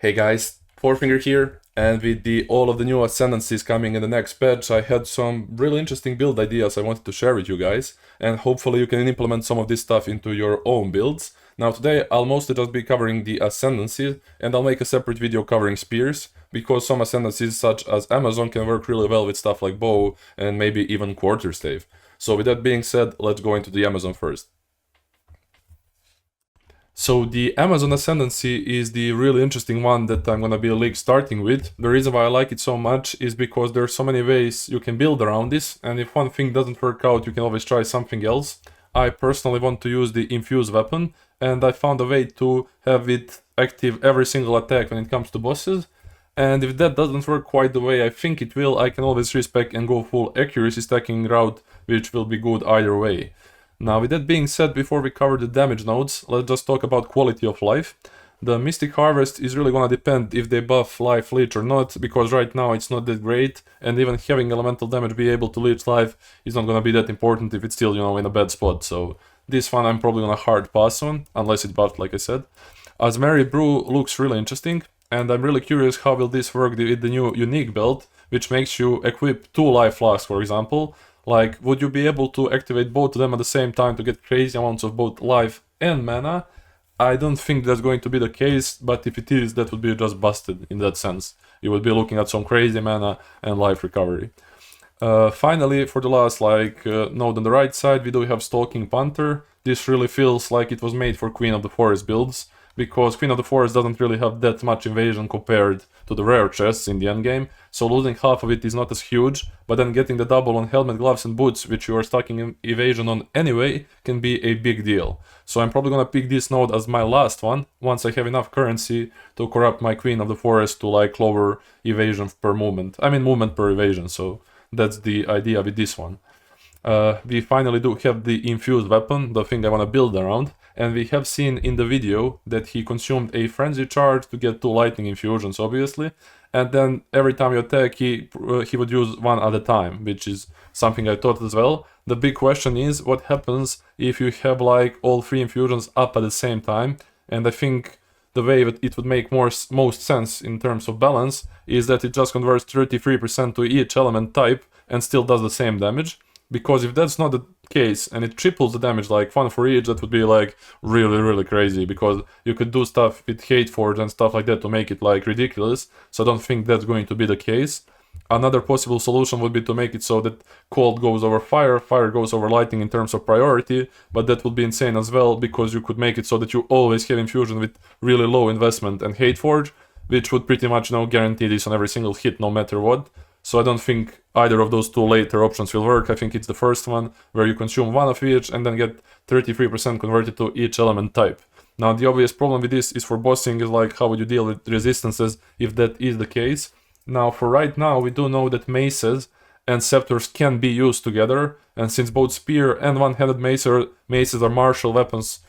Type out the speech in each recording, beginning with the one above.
Hey guys, Fourfinger here, and with all of the new Ascendancies coming in the next patch, I had some really interesting build ideas I wanted to share with you guys, and hopefully you can implement some of this stuff into your own builds. Now today I'll mostly just be covering the Ascendancies, and I'll make a separate video covering spears, because some Ascendancies such as Amazon can work really well with stuff like bow and maybe even quarterstave. So with that being said, let's go into the Amazon first. So the Amazon Ascendancy is the really interesting one that I'm gonna be a league starting with. The reason why I like it so much is because there are so many ways you can build around this, and if one thing doesn't work out, you can always try something else. I personally want to use the infused weapon, and I found a way to have it active every single attack when it comes to bosses. And if that doesn't work quite the way I think it will, I can always respec and go full accuracy stacking route, which will be good either way. Now, with that being said, before we cover the damage nodes, let's just talk about quality of life. The Mystic Harvest is really gonna depend if they buff life leech or not, because right now it's not that great, and even having elemental damage be able to leech life is not gonna be that important if it's still, in a bad spot. So this one I'm probably gonna hard pass on, unless it's buffed, like I said. Asmeri Brew looks really interesting, and I'm really curious how will this work with the new unique belt, which makes you equip 2 life flasks, for example. Like, would you be able to activate both of them at the same time to get crazy amounts of both life and mana? I don't think that's going to be the case, but if it is, that would be just busted in that sense. You would be looking at some crazy mana and life recovery. Finally, for the last node on the right side, we do have Stalking Panther. This really feels like it was made for Queen of the Forest builds, because Queen of the Forest doesn't really have that much invasion compared to the rare chests in the endgame, so losing half of it is not as huge, but then getting the double on helmet, gloves and boots, which you are stacking evasion on anyway, can be a big deal. So I'm probably gonna pick this node as my last one, once I have enough currency to corrupt my Queen of the Forest to lower evasion per movement. I mean movement per evasion, so that's the idea with this one. We finally do have the infused weapon, the thing I wanna build around. And we have seen in the video that he consumed a frenzy charge to get 2 lightning infusions, obviously, and then every time you attack he would use 1 at a time, which is something I thought as well. The big question is what happens if you have all 3 infusions up at the same time, and I think the way that it would make most sense in terms of balance is that it just converts 33% to each element type and still does the same damage. Because if that's not the case and it triples the damage, 1 for each, that would be really crazy, because you could do stuff with Hate Forge and stuff like that to make it ridiculous, so I don't think that's going to be the case. Another possible solution would be to make it so that cold goes over fire, fire goes over lightning in terms of priority, but that would be insane as well, because you could make it so that you always have infusion with really low investment and Hate Forge, which would pretty much guarantee this on every single hit no matter what. So I don't think either of those 2 later options will work. I think it's the first one, where you consume 1 of each and then get 33% converted to each element type. Now the obvious problem with this is for bossing is how would you deal with resistances if that is the case. Now for right now we do know that maces and scepters can be used together, and since both spear and one-handed maces are martial weapons,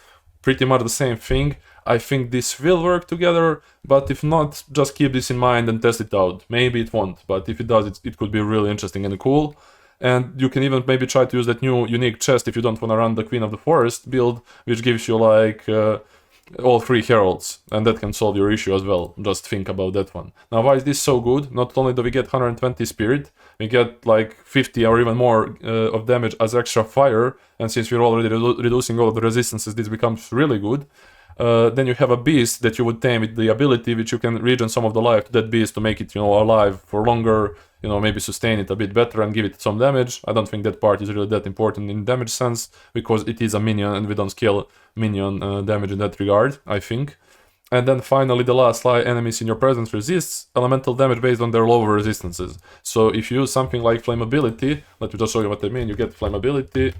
pretty much the same thing, I think this will work together, but if not, just keep this in mind and test it out. Maybe it won't, but if it does, it could be really interesting and cool. And you can even maybe try to use that new unique chest if you don't want to run the Queen of the Forest build, which gives you all 3 heralds, and that can solve your issue as well. Just think about that one. Now, why is this so good? Not only do we get 120 spirit, we get 50 or even more of damage as extra fire, and since we're already reducing all of the resistances, this becomes really good. Then you have a beast that you would tame with the ability, which you can regen some of the life to that beast to make it, alive for longer, maybe sustain it a bit better and give it some damage. I don't think that part is really that important in damage sense, because it is a minion and we don't scale minion damage in that regard, I think. And then finally, the last enemies in your presence resists elemental damage based on their lower resistances. So if you use something like flammability, let me just show you what I mean. You get flammability,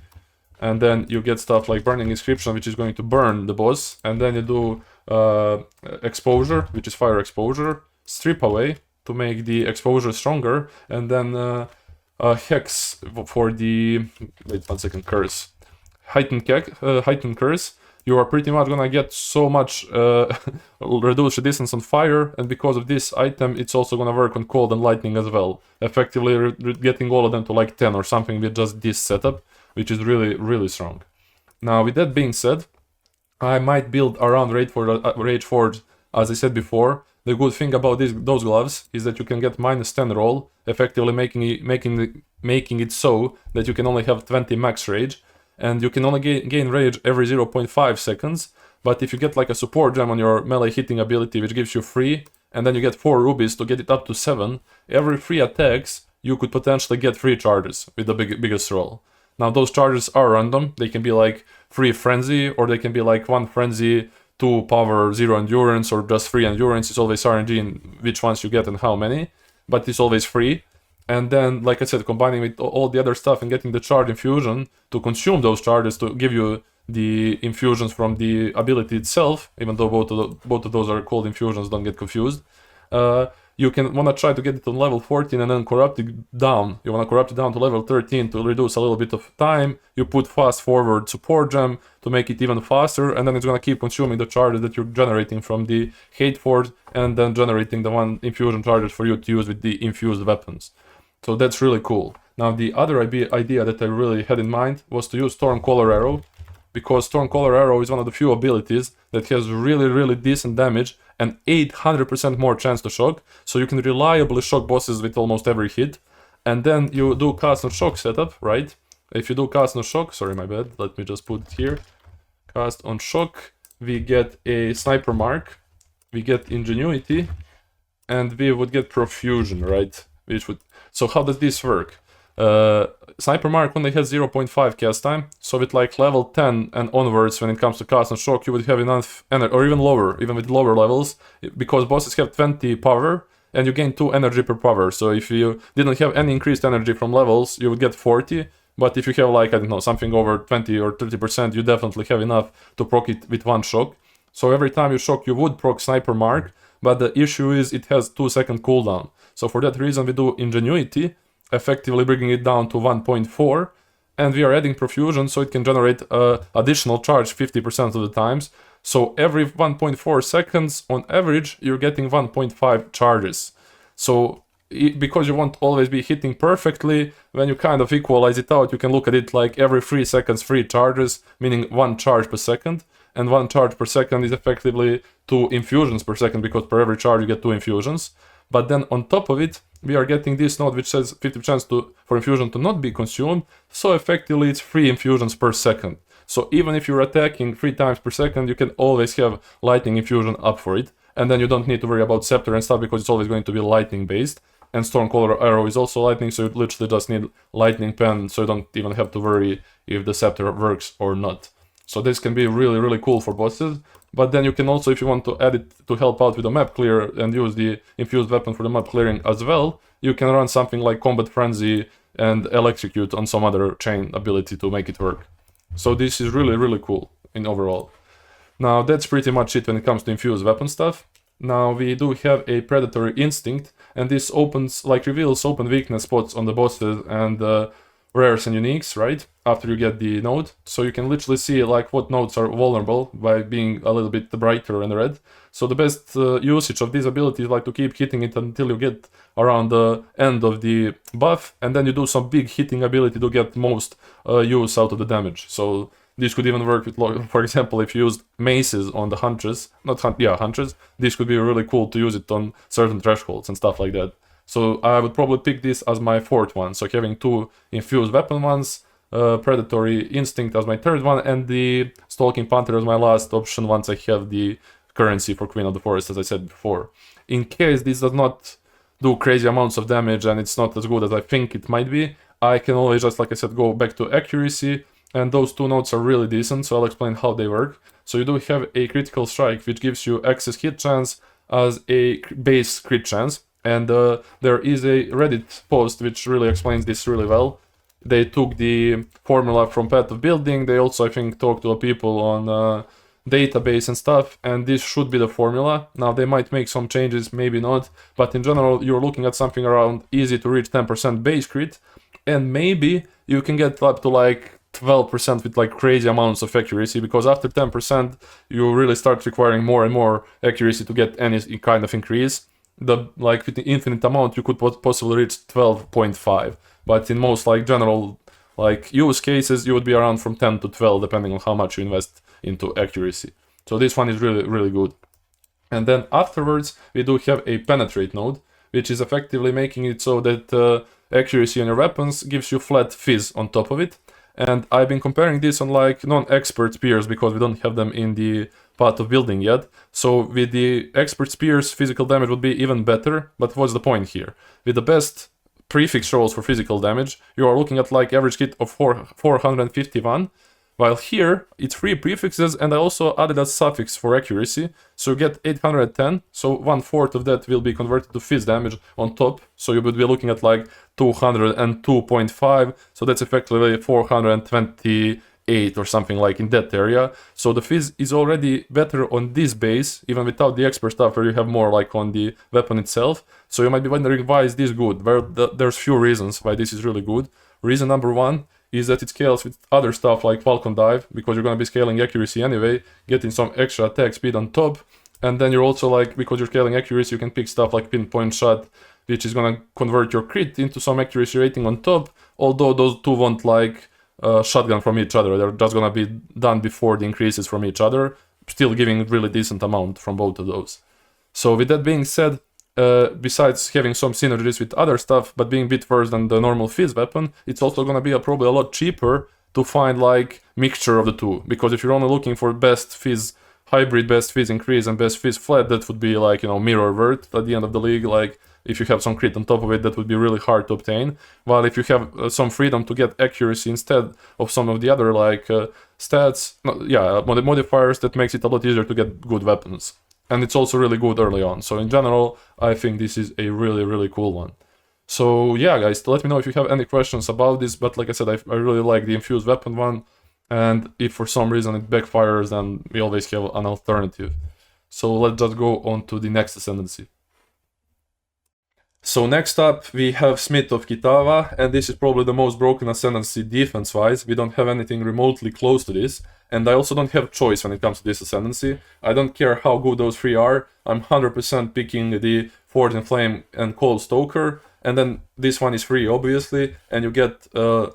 and then you get stuff like Burning Inscription, which is going to burn the boss, and then you do Exposure, which is fire exposure, Strip Away to make the exposure stronger, and then Hex for the, wait 1 second, Curse. Heightened Curse. You are pretty much gonna get so much reduced resistance on fire, and because of this item, it's also gonna work on cold and lightning as well. Effectively getting all of them to 10 or something with just this setup, which is really strong. Now, with that being said, I might build around Rage Forge, as I said before, The good thing about those gloves is that you can get -10 roll, effectively making it so that you can only have 20 max rage, and you can only gain rage every 0.5 seconds. But if you get like a support gem on your melee hitting ability, which gives you 3, and then you get 4 rubies to get it up to 7, every 3 attacks you could potentially get 3 charges with the biggest roll. Now those charges are random. They can be like 3 frenzy, or they can be like 1 frenzy, 2 power, 0 endurance, or just 3 endurance. It's always RNG in which ones you get and how many, but it's always free. And then, like I said, combining with all the other stuff and getting the charge infusion to consume those charges to give you the infusions from the ability itself, even though both of those are called infusions, don't get confused. You can want to try to get it on level 14 and then corrupt it down. You want to corrupt it down to level 13 to reduce a little bit of time. You put fast forward support gem to make it even faster, and then it's going to keep consuming the charges that you're generating from the hate force, and then generating the 1 infusion charges for you to use with the infused weapons. So that's really cool. Now the other idea that I really had in mind was to use Stormcaller Arrow, because Stormcaller Arrow is one of the few abilities that has really decent damage and 800% more chance to shock, so you can reliably shock bosses with almost every hit. And then you do cast on shock setup, right? If you do cast on shock, sorry, my bad, let me just put it here. Cast on shock, we get a sniper mark, we get ingenuity, and we would get profusion, right? So how does this work? Sniper mark only has 0.5 cast time, so with like level 10 and onwards, when it comes to cast and shock, you would have enough energy, or even lower, even with lower levels, because bosses have 20 power and you gain 2 energy per power. So if you didn't have any increased energy from levels, you would get 40, but if you have like, I don't know, something over 20 or 30%, you definitely have enough to proc it with 1 shock. So every time you shock, you would proc sniper mark, but the issue is it has 2-second cooldown. So for that reason we do ingenuity, effectively bringing it down to 1.4, and we are adding profusion so it can generate additional charge 50% of the times. So every 1.4 seconds on average you're getting 1.5 charges. So because you won't always be hitting perfectly, when you kind of equalize it out, you can look at it like every 3 seconds 3 charges, meaning 1 charge per second, and 1 charge per second is effectively 2 infusions per second, because per every charge you get 2 infusions. But then on top of it, we are getting this node which says 50% chance for infusion to not be consumed, so effectively it's 3 infusions per second. So even if you're attacking 3 times per second, you can always have lightning infusion up for it, and then you don't need to worry about scepter and stuff, because it's always going to be lightning based. And Stormcaller Arrow is also lightning, so you literally just need lightning pen, so you don't even have to worry if the scepter works or not. So this can be really cool for bosses. But then you can also, if you want to add it to help out with the map clear and use the infused weapon for the map clearing as well, you can run something like Combat Frenzy and Electrocute on some other chain ability to make it work. So this is really cool in overall. Now that's pretty much it when it comes to infused weapon stuff. Now we do have a Predatory Instinct, and this reveals open weakness spots on the bosses and rares and uniques, right, after you get the node. So you can literally see like what nodes are vulnerable by being a little bit brighter and red. So the best usage of this ability is like to keep hitting it until you get around the end of the buff, and then you do some big hitting ability to get most use out of the damage. So this could even work with, for example, if you used maces on the huntress, huntress, this could be really cool to use it on certain thresholds and stuff like that. So I would probably pick this as my 4th one, so having 2 infused weapon ones, Predatory Instinct as my 3rd one, and the Stalking Panther as my last option once I have the currency for Queen of the Forest, as I said before. In case this does not do crazy amounts of damage and it's not as good as I think it might be, I can always just, like I said, go back to accuracy, and those 2 nodes are really decent, so I'll explain how they work. So you do have a critical strike, which gives you excess hit chance as a base crit chance. And there is a Reddit post which really explains this really well. They took the formula from Path of Building. They also, I think, talked to people on database and stuff, and this should be the formula. Now, they might make some changes, maybe not, but in general, you're looking at something around easy to reach 10% base crit, and maybe you can get up to like 12% with like crazy amounts of accuracy, because after 10%, you really start requiring more and more accuracy to get any kind of increase. With the infinite amount you could possibly reach 12.5, but in most like general like use cases you would be around from 10 to 12 depending on how much you invest into accuracy. So this one is really good. And then afterwards, we do have a penetrate node, which is effectively making it so that accuracy on your weapons gives you flat fizz on top of it. And I've been comparing this on like non-expert spears because we don't have them in the path of building yet. So with the expert spears, physical damage would be even better, but what's the point here? With the best prefix rolls for physical damage, you are looking at like average hit of 451, while here it's 3 prefixes and I also added a suffix for accuracy, so you get 810, so 1/4 of that will be converted to fizz damage on top, so you would be looking at like 202.5, so that's effectively 428 or something like in that area. So the fizz is already better on this base, even without the expert stuff where you have more like on the weapon itself. So you might be wondering, why is this good? Well, there's few reasons why this is really good. Reason number one is that it scales with other stuff like Falcon Dive, because you're going to be scaling accuracy anyway, getting some extra attack speed on top, and then you're also like, because you're scaling accuracy, you can pick stuff like Pinpoint Shot, which is going to convert your crit into some accuracy rating on top, although those two won't like shotgun from each other, they're just going to be done before the increases from each other, still giving really decent amount from both of those. So with that being said, besides having some synergies with other stuff, but being a bit worse than the normal fizz weapon, it's also gonna be probably a lot cheaper to find like mixture of the two. Because if you're only looking for best fizz hybrid, best fizz increase, and best fizz flat, that would be like, you know, mirror worth at the end of the league. Like if you have some crit on top of it, that would be really hard to obtain. While if you have some freedom to get accuracy instead of some of the other like stats, modifiers, that makes it a lot easier to get good weapons. And it's also really good early on. So in general, I think this is a really, really cool one. So yeah, guys, let me know if you have any questions about this. But like I said, I really like the infused weapon one. And if for some reason it backfires, then we always have an alternative. So let's just go on to the next Ascendancy. So next up, we have Smith of Kitava, and this is probably the most broken Ascendancy defense-wise. We don't have anything remotely close to this, and I also don't have choice when it comes to this Ascendancy. I don't care how good those three are, I'm 100% picking the Forge and Flame and Cold Stoker, and then this one is free, obviously, and you get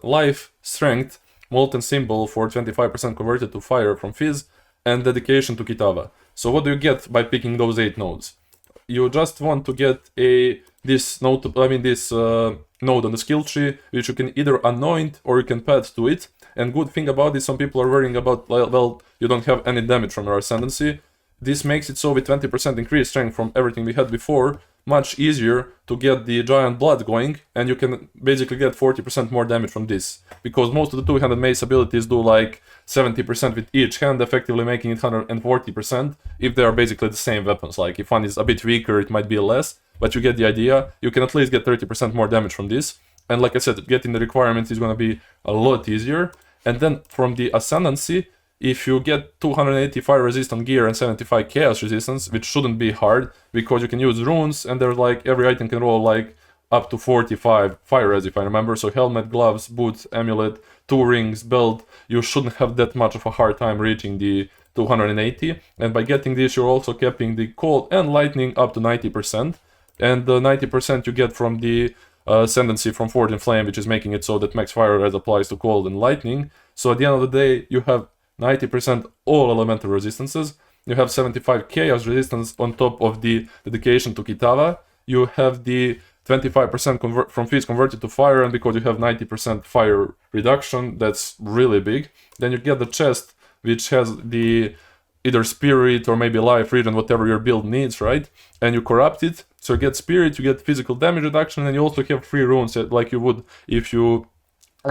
Life, Strength, Molten Symbol for 25% converted to Fire from Fizz, and Dedication to Kitava. So what do you get by picking those 8 nodes? You just want to get this node on the skill tree, which you can either anoint or you can pad to it. And good thing about this, some people are worrying about, well, you don't have any damage from your Ascendancy. This makes it so with 20% increased strength from everything we had before, much easier to get the Giant Blood going, and you can basically get 40% more damage from this. Because most of the two-handed mace abilities do like 70% with each hand, effectively making it 140% if they are basically the same weapons. Like if one is a bit weaker, it might be less, but you get the idea. You can at least get 30% more damage from this. And like I said, getting the requirements is going to be a lot easier. And then from the Ascendancy, if you get 285 resistant gear and 75 chaos resistance, which shouldn't be hard, because you can use runes, and there's like every item can roll like up to 45 fire res if I remember. So helmet, gloves, boots, amulet, 2 rings, belt, you shouldn't have that much of a hard time reaching the 280. And by getting this, you're also capping the cold and lightning up to 90%. And the 90% you get from the Ascendancy from Forge and Flame, which is making it so that max fire res applies to cold and lightning. So at the end of the day, you have 90% all elemental resistances. You have 75 chaos resistance on top of the dedication to Kitava. You have the 25% from Fizz converted to fire, and because you have 90% fire reduction, that's really big. Then you get the chest, which has the either spirit or maybe life regen, whatever your build needs, right? And you corrupt it, so you get spirit, you get physical damage reduction, and you also have 3 runes like you would if you...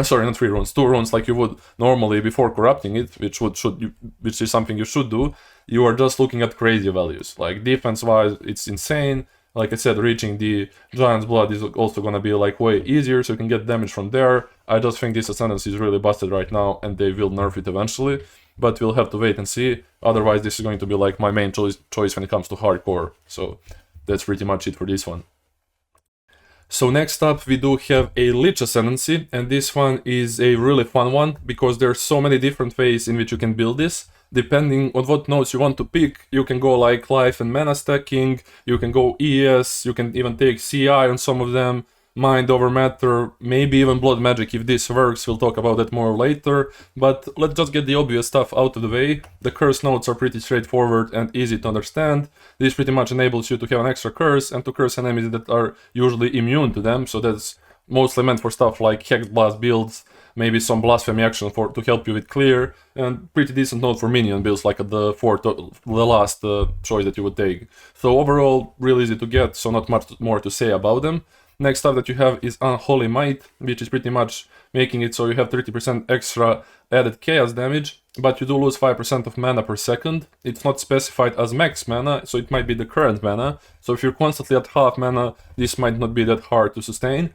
sorry, not 3 runes, 2 runes like you would normally before corrupting it, which is something you should do. You are just looking at crazy values. Like defense-wise, it's insane. Like I said, reaching the Giant's Blood is also gonna be like way easier, so you can get damage from there. I just think this Ascendancy is really busted right now, and they will nerf it eventually. But we'll have to wait and see. Otherwise, this is going to be like my main choice when it comes to hardcore. So that's pretty much it for this one. So next up we do have a Lich Ascendancy, and this one is a really fun one because there's so many different ways in which you can build this. Depending on what nodes you want to pick, you can go like life and mana stacking, you can go ES, you can even take CI on some of them, mind over matter, maybe even blood magic if this works. We'll talk about that more later, but let's just get the obvious stuff out of the way. The curse nodes are pretty straightforward and easy to understand. This pretty much enables you to have an extra curse and to curse enemies that are usually immune to them, so that's mostly meant for stuff like Hex Blast builds, maybe some Blasphemy action to help you with clear, and pretty decent node for minion builds like the last choice that you would take. So overall, really easy to get, so not much more to say about them. Next stuff that you have is Unholy Might, which is pretty much making it so you have 30% extra added chaos damage, but you do lose 5% of mana per second. It's not specified as max mana, so it might be the current mana. So if you're constantly at half mana, this might not be that hard to sustain.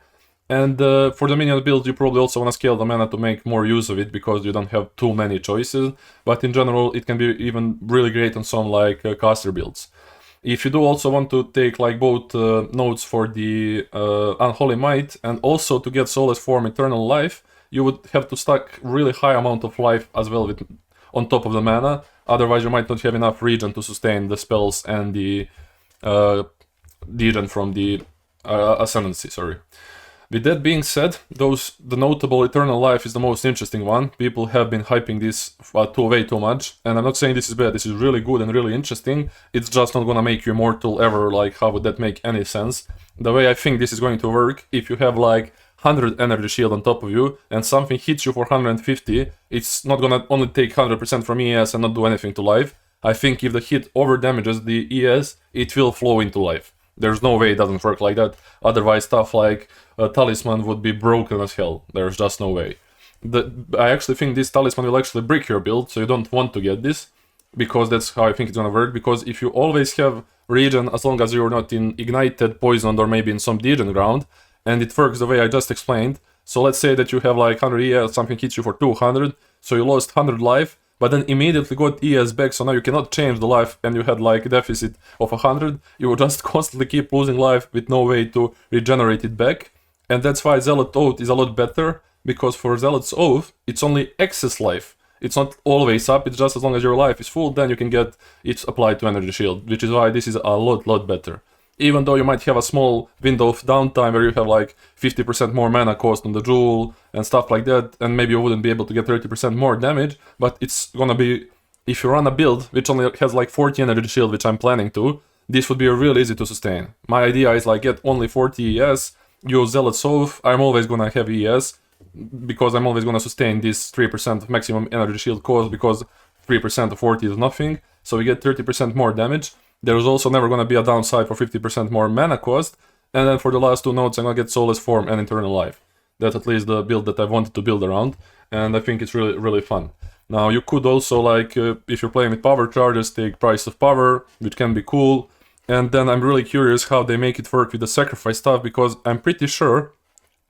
And for the minion build, you probably also want to scale the mana to make more use of it, because you don't have too many choices. But in general, it can be even really great on some like caster builds. If you do also want to take like both nodes for the Unholy Might and also to get Soulless Form Eternal Life, you would have to stack really high amount of life as well with on top of the mana. Otherwise, you might not have enough regen to sustain the spells and the degen from the Ascendancy, sorry. With that being said, the notable Eternal Life is the most interesting one. People have been hyping this way too much, and I'm not saying this is bad, this is really good and really interesting. It's just not gonna make you immortal ever, like how would that make any sense? The way I think this is going to work, if you have like 100 energy shield on top of you and something hits you for 150, it's not gonna only take 100% from ES and not do anything to life. I think if the hit over damages the ES, it will flow into life. There's no way it doesn't work like that. Otherwise, stuff like Talisman would be broken as hell. There's just no way. I actually think this Talisman will actually break your build, so you don't want to get this, because that's how I think it's gonna work. Because if you always have regen, as long as you're not in ignited, poisoned, or maybe in some degen ground, and it works the way I just explained. So let's say that you have like 100 ES, something hits you for 200, so you lost 100 life, but then immediately got ES back, so now you cannot change the life, and you had like a deficit of 100, you will just constantly keep losing life with no way to regenerate it back. And that's why Zealot Oath is a lot better, because for Zealot's Oath, it's only excess life. It's not always up, it's just as long as your life is full, then you can get it applied to Energy Shield, which is why this is a lot better. Even though you might have a small window of downtime where you have like 50% more mana cost on the Jewel and stuff like that, and maybe you wouldn't be able to get 30% more damage, but it's gonna be, if you run a build which only has like 40 energy shield, which I'm planning to, this would be real easy to sustain. My idea is like get only 40 ES, use Zealot's Oath, I'm always gonna have ES, because I'm always gonna sustain this 3% of maximum energy shield cost, because 3% of 40 is nothing, so we get 30% more damage. There's also never gonna be a downside for 50% more mana cost, and then for the last two nodes I'm gonna get Soulless Form and Eternal Life. That's at least the build that I wanted to build around, and I think it's really fun. Now you could also, like, if you're playing with power charges, take Price of Power, which can be cool, and then I'm really curious how they make it work with the sacrifice stuff, because I'm pretty sure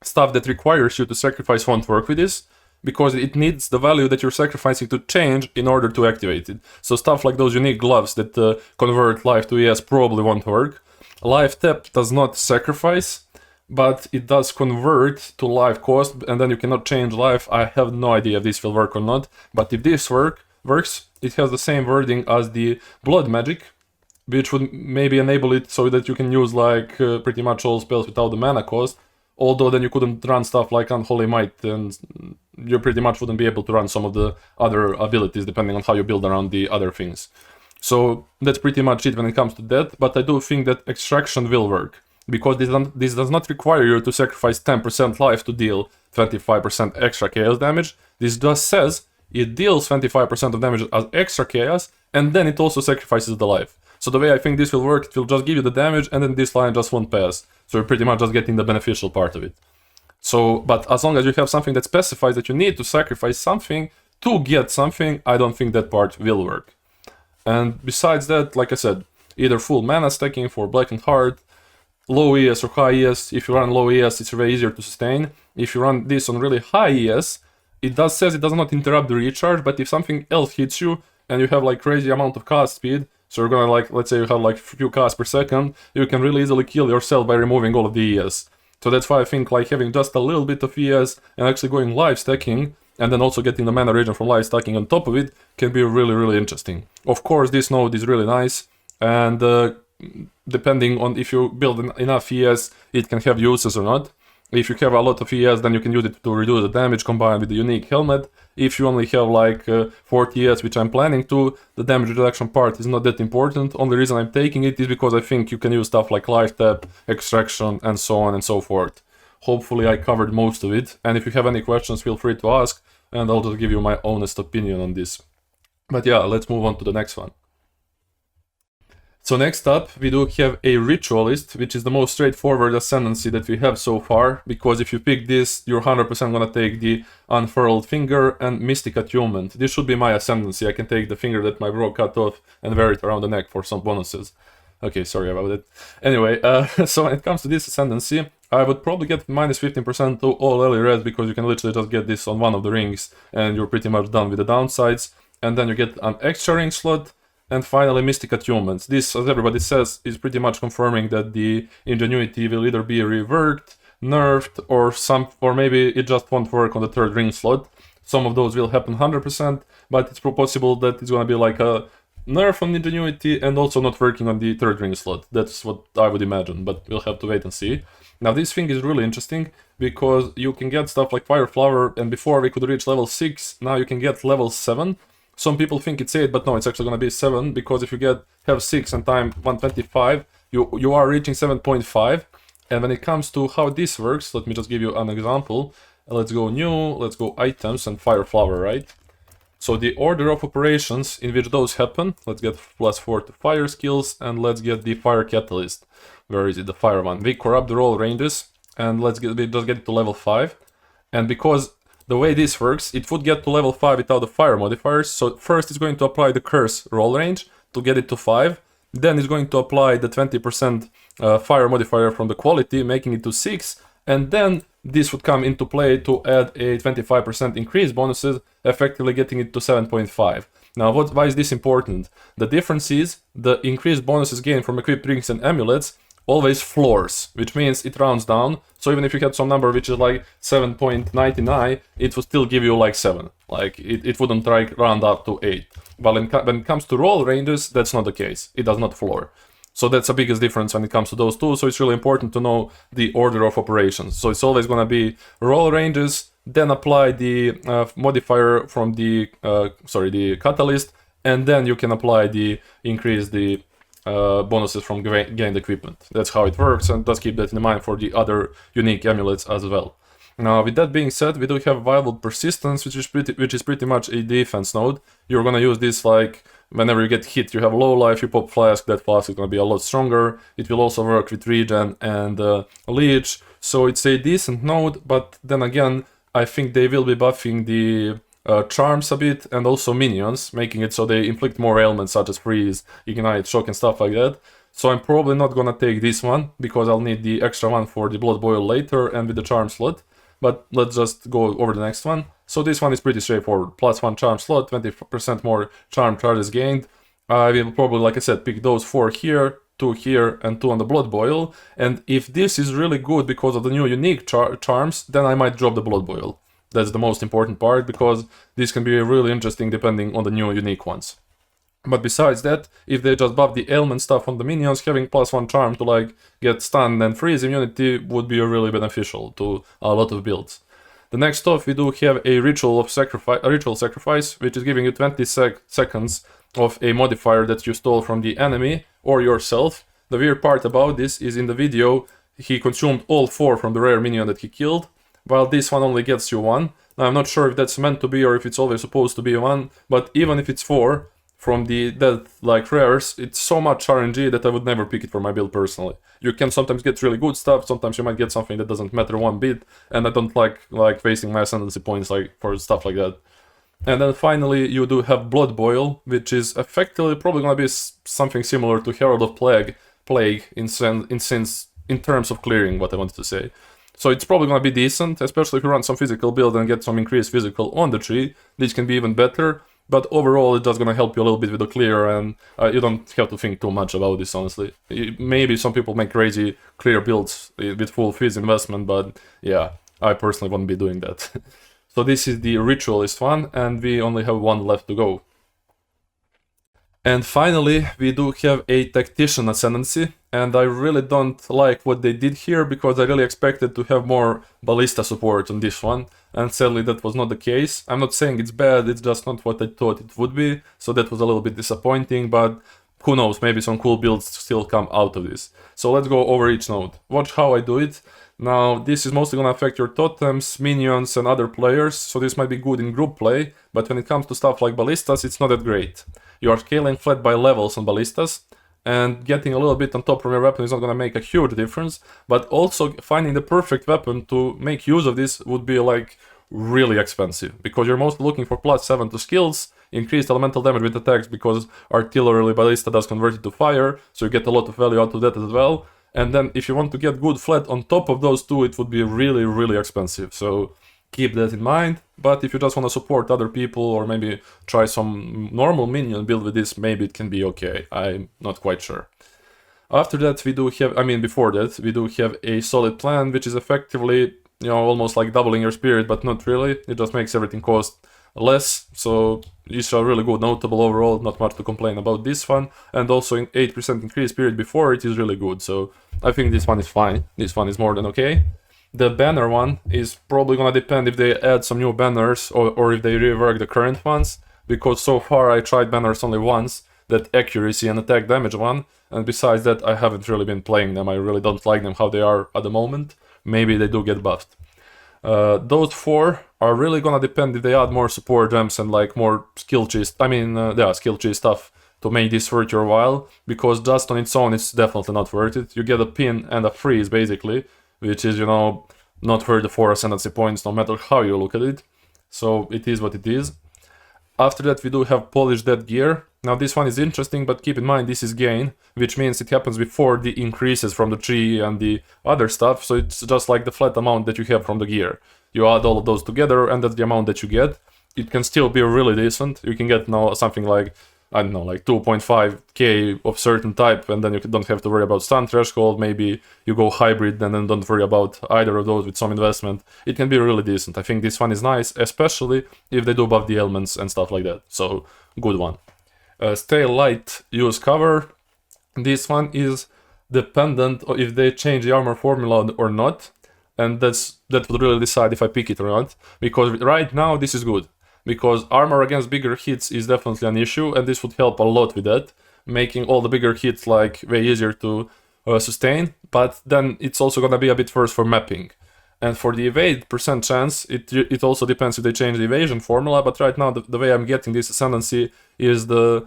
stuff that requires you to sacrifice won't work with this, because it needs the value that you're sacrificing to change in order to activate it. So stuff like those unique gloves that convert life to ES probably won't work. Life tap does not sacrifice, but it does convert to life cost, and then you cannot change life. I have no idea if this will work or not, but if this works, it has the same wording as the blood magic, which would maybe enable it so that you can use like pretty much all spells without the mana cost. Although then you couldn't run stuff like Unholy Might, and you pretty much wouldn't be able to run some of the other abilities depending on how you build around the other things. So that's pretty much it when it comes to that, but I do think that Extraction will work, because this does not require you to sacrifice 10% life to deal 25% extra chaos damage. This just says it deals 25% of damage as extra chaos, and then it also sacrifices the life. So the way I think this will work, it will just give you the damage, and then this line just won't pass. So you're pretty much just getting the beneficial part of it. So, but as long as you have something that specifies that you need to sacrifice something to get something, I don't think that part will work. And besides that, like I said, either full mana stacking for Blackened Heart, low ES or high ES. If you run low ES, it's way easier to sustain. If you run this on really high ES, it says it does not interrupt the recharge, but if something else hits you and you have like crazy amount of cast speed, so you're gonna like, let's say you have like few casts per second, you can really easily kill yourself by removing all of the ES. So that's why I think like having just a little bit of ES and actually going live stacking, and then also getting the mana regen from live stacking on top of it, can be really interesting. Of course, this node is really nice, and depending on if you build enough ES, it can have uses or not. If you have a lot of ES, then you can use it to reduce the damage combined with the unique helmet. If you only have like 40 ES, which I'm planning to, the damage reduction part is not that important. Only reason I'm taking it is because I think you can use stuff like life tap, extraction, and so on and so forth. Hopefully I covered most of it, and if you have any questions, feel free to ask, and I'll just give you my honest opinion on this. But yeah, let's move on to the next one. So next up, we do have a Ritualist, which is the most straightforward Ascendancy that we have so far, because if you pick this, you're 100% gonna take the Unfurled Finger and Mystic Attunement. This should be my Ascendancy. I can take the finger that my bro cut off and wear it around the neck for some bonuses. Okay, sorry about it. Anyway, so when it comes to this Ascendancy, I would probably get minus 15% to all early res, because you can literally just get this on one of the rings, and you're pretty much done with the downsides. And then you get an extra ring slot, and finally, Mystic Attunements. This, as everybody says, is pretty much confirming that the Ingenuity will either be reworked, nerfed, or maybe it just won't work on the third ring slot. Some of those will happen 100%, but it's possible that it's gonna be like a nerf on Ingenuity and also not working on the third ring slot. That's what I would imagine, but we'll have to wait and see. Now, this thing is really interesting because you can get stuff like Fire Flower, and before we could reach level 6, now you can get level 7. Some people think it's 8, but no, it's actually going to be 7, because if you have 6 and time 125, you are reaching 7.5. And when it comes to how this works, let me just give you an example. Let's go new, let's go items and Fire Flower, right? So the order of operations in which those happen, let's get +4 to fire skills, and let's get the Fire Catalyst. Where is it? The fire one. We corrupt the roll ranges, and we just get it to level 5. And because the way this works, it would get to level 5 without the fire modifiers. So first it's going to apply the curse roll range to get it to 5. Then it's going to apply the 20% fire modifier from the quality, making it to 6. And then this would come into play to add a 25% increase bonuses, effectively getting it to 7.5. Now, why is this important? The difference is the increased bonuses gained from equipped rings and amulets always floors, which means it rounds down. So even if you had some number which is like 7.99, it would still give you like 7. Like it wouldn't round up to 8. But when it comes to roll ranges, that's not the case. It does not floor. So that's the biggest difference when it comes to those two. So it's really important to know the order of operations. So it's always going to be roll ranges, then apply the modifier from the catalyst, and then you can apply increase the bonuses from gained equipment. That's how it works, and just keep that in mind for the other unique amulets as well. Now, with that being said, we do have Viable Persistence, which is pretty much a defense node. You're gonna use this like whenever you get hit, you have low life, you pop Flask, that Flask is gonna be a lot stronger. It will also work with Regen and Lich, so it's a decent node, but then again, I think they will be buffing the charms a bit, and also minions, making it so they inflict more ailments such as freeze, ignite, shock, and stuff like that. So I'm probably not gonna take this one, because I'll need the extra one for the Blood Boil later and with the charm slot. But let's just go over the next one. So this one is pretty straightforward. +1 charm slot, 20% more charm charges gained. I will probably, like I said, pick those 4 here, 2 here, and 2 on the Blood Boil. And if this is really good because of the new unique charms, then I might drop the Blood Boil. That's the most important part, because this can be really interesting depending on the new unique ones. But besides that, if they just buff the ailment stuff on the minions, having +1 charm to like get stunned and freeze immunity would be really beneficial to a lot of builds. The next off, we do have a ritual sacrifice, which is giving you 20 seconds of a modifier that you stole from the enemy or yourself. The weird part about this is in the video, he consumed all 4 from the rare minion that he killed, while this one only gets you 1. Now, I'm not sure if that's meant to be or if it's always supposed to be 1, but even if it's 4 from the death like rares, it's so much RNG that I would never pick it for my build personally. You can sometimes get really good stuff, sometimes you might get something that doesn't matter one bit, and I don't like wasting my ascendancy points for stuff like that. And then finally you do have Blood Boil, which is effectively probably gonna be something similar to Herald of Plague in terms of clearing, what I wanted to say. So it's probably gonna be decent, especially if you run some physical build and get some increased physical on the tree. This can be even better. But overall, it's just gonna help you a little bit with the clear, and you don't have to think too much about this, honestly. Maybe some people make crazy clear builds with full fizz investment, but yeah, I personally wouldn't be doing that. So this is the Ritualist one, and we only have one left to go. And finally, we do have a Tactician Ascendancy, and I really don't like what they did here, because I really expected to have more Ballista support on this one, and sadly that was not the case. I'm not saying it's bad, it's just not what I thought it would be, so that was a little bit disappointing, but who knows, maybe some cool builds still come out of this. So let's go over each node. Watch how I do it. Now, this is mostly gonna affect your totems, minions, and other players, so this might be good in group play, but when it comes to stuff like Ballistas, it's not that great. You are scaling flat by levels on Ballistas, and getting a little bit on top from your weapon is not gonna make a huge difference, but also finding the perfect weapon to make use of this would be like really expensive, because you're mostly looking for +7 to skills, increased elemental damage with attacks, because artillery ballista does convert it to fire, so you get a lot of value out of that as well. And then if you want to get good flat on top of those two, it would be really, really expensive. So keep that in mind. But if you just want to support other people, or maybe try some normal minion build with this, maybe it can be okay. I'm not quite sure. After that, we do have, before that, we do have a solid plan, which is effectively, almost like doubling your spirit, but not really. It just makes everything cost less, so it's a really good notable overall, not much to complain about this one, and also in 8% increase spirit before it is really good, so I think this one is fine. This one is more than okay. The banner one is probably gonna depend if they add some new banners or if they rework the current ones, because so far I tried banners only once, that accuracy and attack damage one, and besides that I haven't really been playing them. I really don't like them how they are at the moment. Maybe they do get buffed. Those four are really gonna depend if they add more support gems and like more skill tree, skill tree stuff to make this worth your while, because just on its own it's definitely not worth it. You get a pin and a freeze basically, which is, not worth the 4 ascendancy points no matter how you look at it. So it is what it is. After that we do have Polish Dead Gear. Now this one is interesting, but keep in mind this is gain, which means it happens before the increases from the tree and the other stuff, so it's just like the flat amount that you have from the gear. You add all of those together and that's the amount that you get. It can still be really decent. You can get now something like, I don't know, like 2.5k of certain type, and then you don't have to worry about stun threshold. Maybe you go hybrid and then don't worry about either of those with some investment. It can be really decent. I think this one is nice, especially if they do buff the ailments and stuff like that, so good one. Stay light, use cover. This one is dependent on if they change the armor formula or not, and that would really decide if I pick it or not, because right now this is good, because armor against bigger hits is definitely an issue, and this would help a lot with that, making all the bigger hits like way easier to sustain, but then it's also gonna be a bit worse for mapping. And for the evade percent chance, it also depends if they change the evasion formula, but right now the way I'm getting this ascendancy is the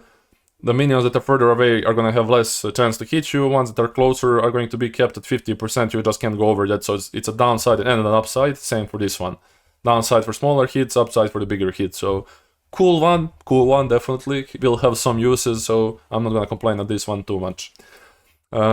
minions that are further away are going to have less chance to hit you, ones that are closer are going to be kept at 50%, you just can't go over that, so it's a downside and an upside, same for this one. Downside for smaller hits, upside for the bigger hits, so cool one, definitely, will have some uses, so I'm not going to complain on this one too much.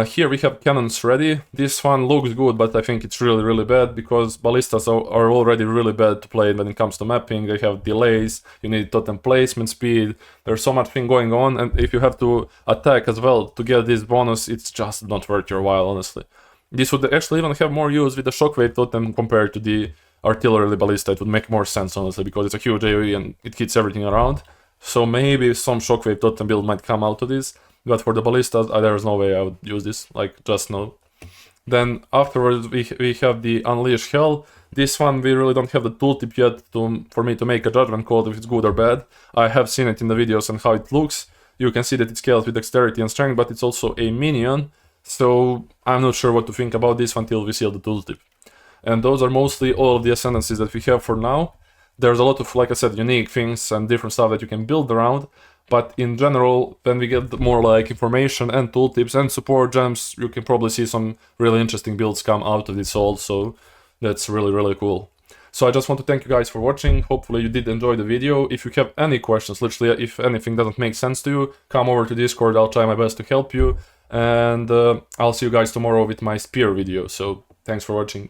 Here we have cannons ready. This one looks good, but I think it's really bad, because ballistas are already really bad to play when it comes to mapping. They have delays, you need totem placement speed, there's so much thing going on, and if you have to attack as well to get this bonus, it's just not worth your while, honestly. This would actually even have more use with the shockwave totem compared to the artillery ballista. It would make more sense, honestly, because it's a huge AoE and it hits everything around. So maybe some shockwave totem build might come out of this. But for the ballistas, there's no way I would use this, like, just no. Then afterwards we have the Unleash Hell. This one we really don't have the tooltip yet for me to make a judgment call if it's good or bad. I have seen it in the videos and how it looks. You can see that it scales with dexterity and strength, but it's also a minion. So I'm not sure what to think about this until we see the tooltip. And those are mostly all of the ascendancies that we have for now. There's a lot of, like I said, unique things and different stuff that you can build around. But in general, when we get more like information and tooltips and support gems, you can probably see some really interesting builds come out of this all, so that's really cool. So I just want to thank you guys for watching. Hopefully you did enjoy the video. If you have any questions, literally if anything doesn't make sense to you, come over to Discord, I'll try my best to help you. And I'll see you guys tomorrow with my spear video, so thanks for watching.